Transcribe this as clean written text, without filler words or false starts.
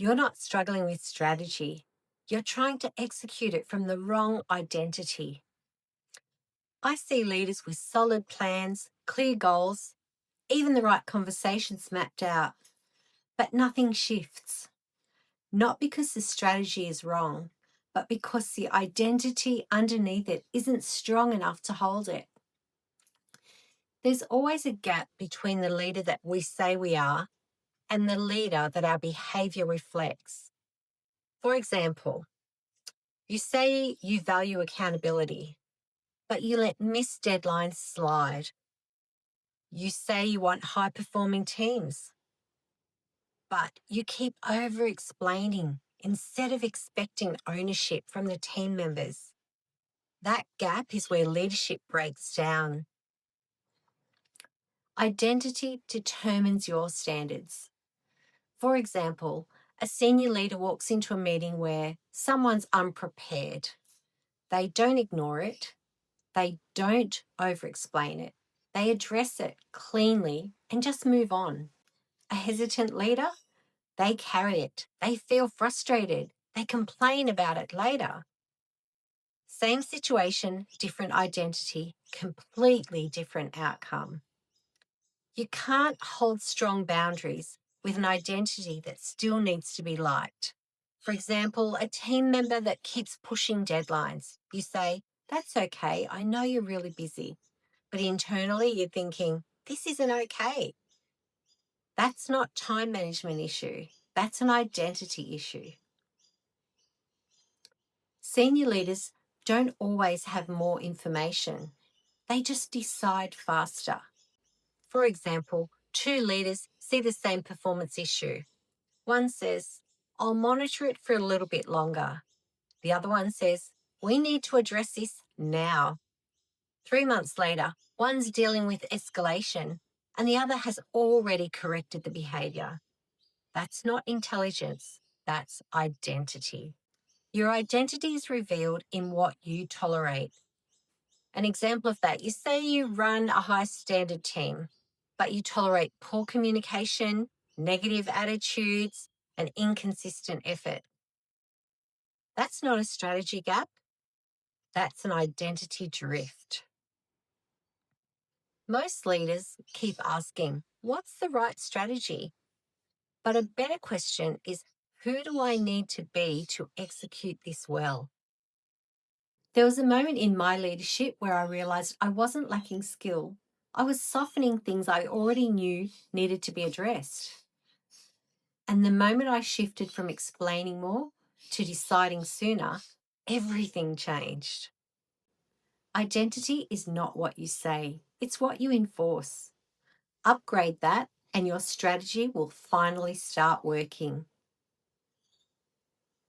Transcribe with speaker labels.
Speaker 1: You're not struggling with strategy. You're trying to execute it from the wrong identity. I see leaders with solid plans, clear goals, even the right conversations mapped out, but nothing shifts. Not because the strategy is wrong, but because the identity underneath it isn't strong enough to hold it. There's always a gap between the leader that we say we are and the leader that our behaviour reflects. For example, you say you value accountability, but you let missed deadlines slide. You say you want high performing teams, but you keep over explaining instead of expecting ownership from the team members. That gap is where leadership breaks down. Identity determines your standards. For example, a senior leader walks into a meeting where someone's unprepared. They don't ignore it. They don't over explain it. They address it cleanly and just move on. A hesitant leader, they carry it. They feel frustrated. They complain about it later. Same situation, different identity, completely different outcome. You can't hold strong boundaries with an identity that still needs to be liked. For example, a team member that keeps pushing deadlines. You say, "That's okay, I know you're really busy." But internally, you're thinking, "This isn't okay." That's not time management issue. That's an identity issue. Senior leaders don't always have more information. They just decide faster. For example, two leaders see the same performance issue. One says, "I'll monitor it for a little bit longer." The other one says, "We need to address this now." 3 months later, one's dealing with escalation and the other has already corrected the behaviour. That's not intelligence, that's identity. Your identity is revealed in what you tolerate. An example of that, you say you run a high standard team, but you tolerate poor communication, negative attitudes, and inconsistent effort. That's not a strategy gap, that's an identity drift. Most leaders keep asking, what's the right strategy? But a better question is, who do I need to be to execute this well? There was a moment in my leadership where I realised I wasn't lacking skill. I was softening things I already knew needed to be addressed. And the moment I shifted from explaining more to deciding sooner, everything changed. Identity is not what you say, it's what you enforce. Upgrade that, and your strategy will finally start working.